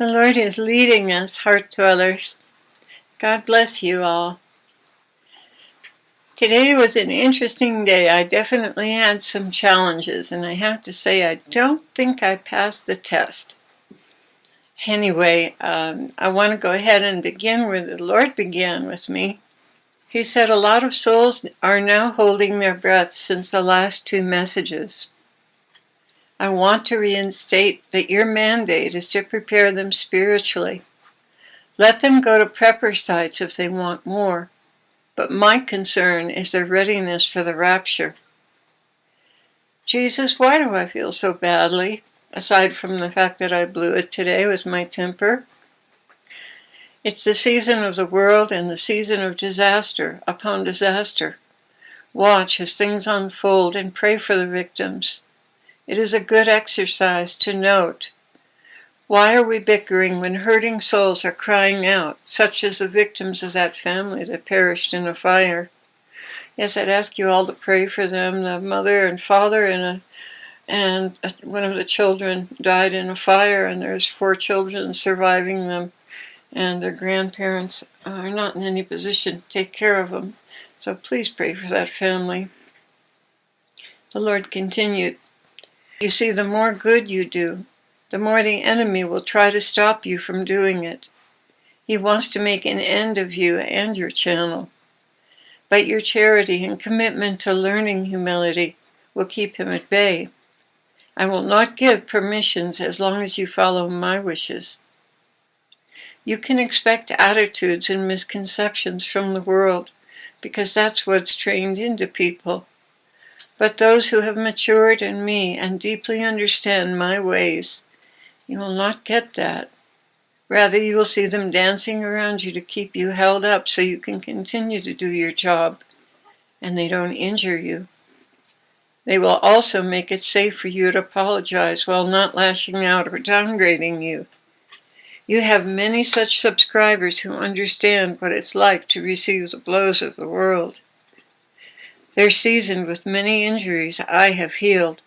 The Lord is leading us, heart dwellers. God bless you all. Today was an interesting day. I definitely had some challenges, and I have to say I don't think I passed the test. Anyway, I want to go ahead and begin where the Lord began with me. He said a lot of souls are now holding their breath since the last two messages. I want to reinstate that your mandate is to prepare them spiritually. Let them go to prepper sites if they want more, but my concern is their readiness for the rapture. Jesus, why do I feel so badly, aside from the fact that I blew it today with my temper? It's the season of the world and the season of disaster upon disaster. Watch as things unfold and pray for the victims. It is a good exercise to note. Why are we bickering when hurting souls are crying out, such as the victims of that family that perished in a fire? Yes, I'd ask you all to pray for them. The mother and father and one of the children died in a fire, and there's 4 children surviving them, and their grandparents are not in any position to take care of them. So please pray for that family. The Lord continued, "You see, the more good you do, the more the enemy will try to stop you from doing it. He wants to make an end of you and your channel. But your charity and commitment to learning humility will keep him at bay. I will not give permissions as long as you follow my wishes. You can expect attitudes and misconceptions from the world, because that's what's trained into people. But those who have matured in me and deeply understand my ways, you will not get that. Rather, you will see them dancing around you to keep you held up so you can continue to do your job, and they don't injure you. They will also make it safe for you to apologize while not lashing out or downgrading you. You have many such subscribers who understand what it's like to receive the blows of the world. They're seasoned with many injuries I have healed,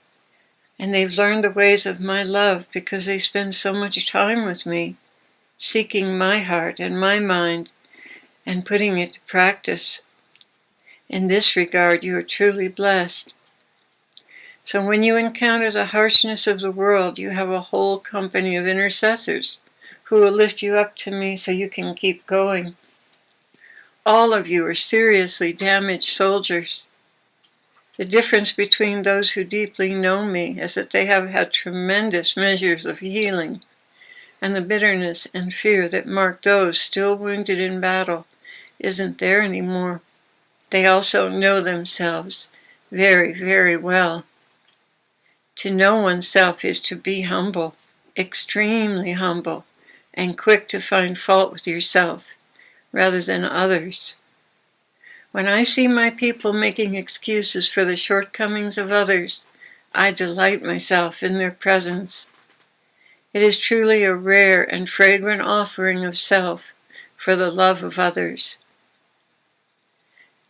and they've learned the ways of my love because they spend so much time with me, seeking my heart and my mind and putting it to practice. In this regard, you are truly blessed. So when you encounter the harshness of the world, you have a whole company of intercessors who will lift you up to me so you can keep going. All of you are seriously damaged soldiers. The difference between those who deeply know me is that they have had tremendous measures of healing, and the bitterness and fear that mark those still wounded in battle isn't there anymore. They also know themselves very, very well. To know oneself is to be humble, extremely humble, and quick to find fault with yourself rather than others. When I see my people making excuses for the shortcomings of others, I delight myself in their presence. It is truly a rare and fragrant offering of self for the love of others.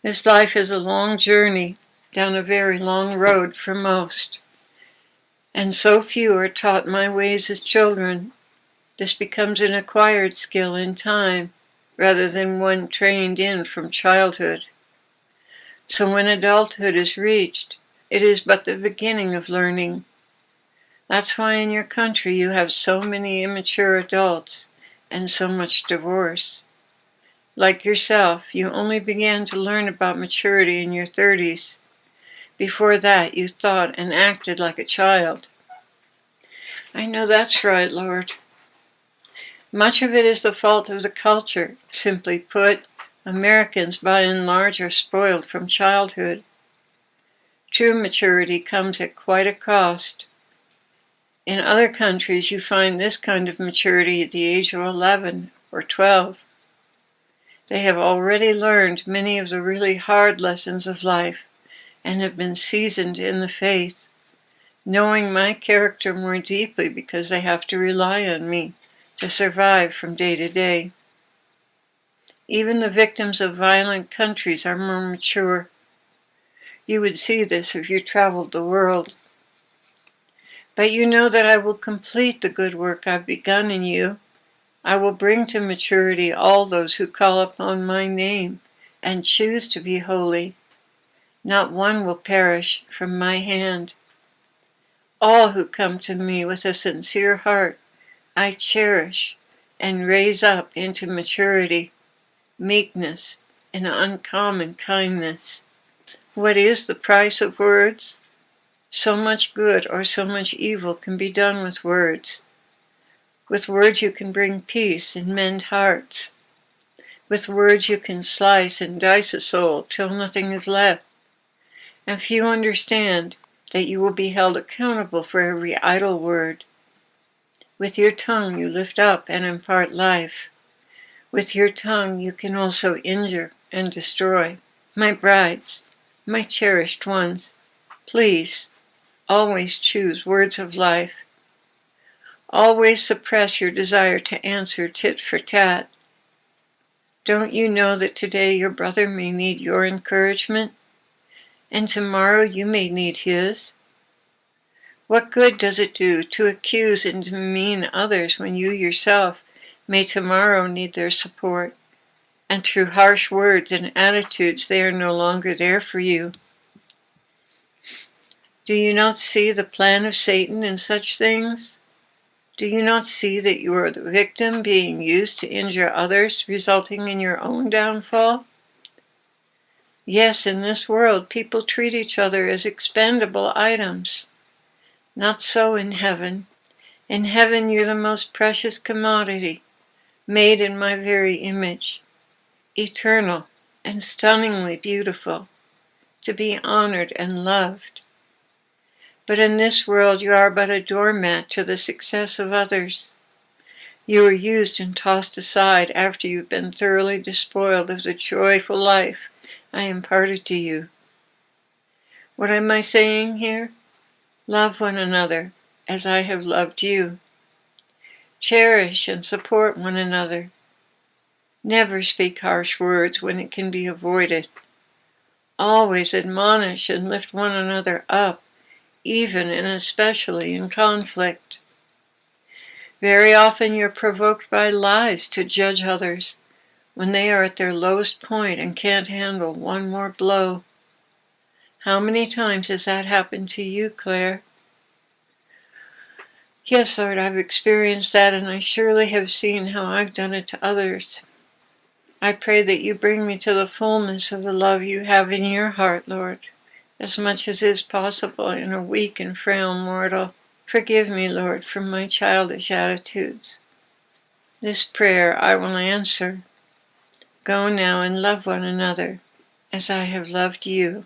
This life is a long journey down a very long road for most, and so few are taught my ways as children. This becomes an acquired skill in time rather than one trained in from childhood. So when adulthood is reached, it is but the beginning of learning. That's why in your country you have so many immature adults and so much divorce. Like yourself, you only began to learn about maturity in your 30s. Before that, you thought and acted like a child. I know that's right, Lord. Much of it is the fault of the culture. Simply put, Americans by and large are spoiled from childhood. True maturity comes at quite a cost. In other countries, you find this kind of maturity at the age of 11 or 12. They have already learned many of the really hard lessons of life and have been seasoned in the faith, knowing my character more deeply because they have to rely on me to survive from day to day. Even the victims of violent countries are more mature. You would see this if you traveled the world. But you know that I will complete the good work I've begun in you, I will bring to maturity all those who call upon my name and choose to be holy. Not one will perish from my hand. All who come to me with a sincere heart, I cherish and raise up into maturity, meekness, and uncommon kindness. What is the price of words? So much good or so much evil can be done with words. With words you can bring peace and mend hearts. With words you can slice and dice a soul till nothing is left. And few understand that you will be held accountable for every idle word. With your tongue you lift up and impart life. With your tongue you can also injure and destroy. My brides, my cherished ones, please, always choose words of life. Always suppress your desire to answer tit for tat. Don't you know that today your brother may need your encouragement, and tomorrow you may need his? What good does it do to accuse and demean others when you yourself may tomorrow need their support, and through harsh words and attitudes they are no longer there for you? Do you not see the plan of Satan in such things? Do you not see that you are the victim being used to injure others, resulting in your own downfall? Yes, in this world people treat each other as expendable items. Not so in heaven. In heaven you're the most precious commodity, made in my very image, eternal and stunningly beautiful, to be honored and loved. But in this world you are but a doormat to the success of others. You are used and tossed aside after you've been thoroughly despoiled of the joyful life I imparted to you. What am I saying here? Love one another as I have loved you. Cherish and support one another. Never speak harsh words when it can be avoided. Always admonish and lift one another up, even and especially in conflict. Very often you're provoked by lies to judge others when they are at their lowest point and can't handle one more blow. How many times has that happened to you, Claire? Yes, Lord, I've experienced that, and I surely have seen how I've done it to others. I pray that you bring me to the fullness of the love you have in your heart, Lord, as much as is possible in a weak and frail mortal. Forgive me, Lord, for my childish attitudes. This prayer I will answer. Go now and love one another as I have loved you.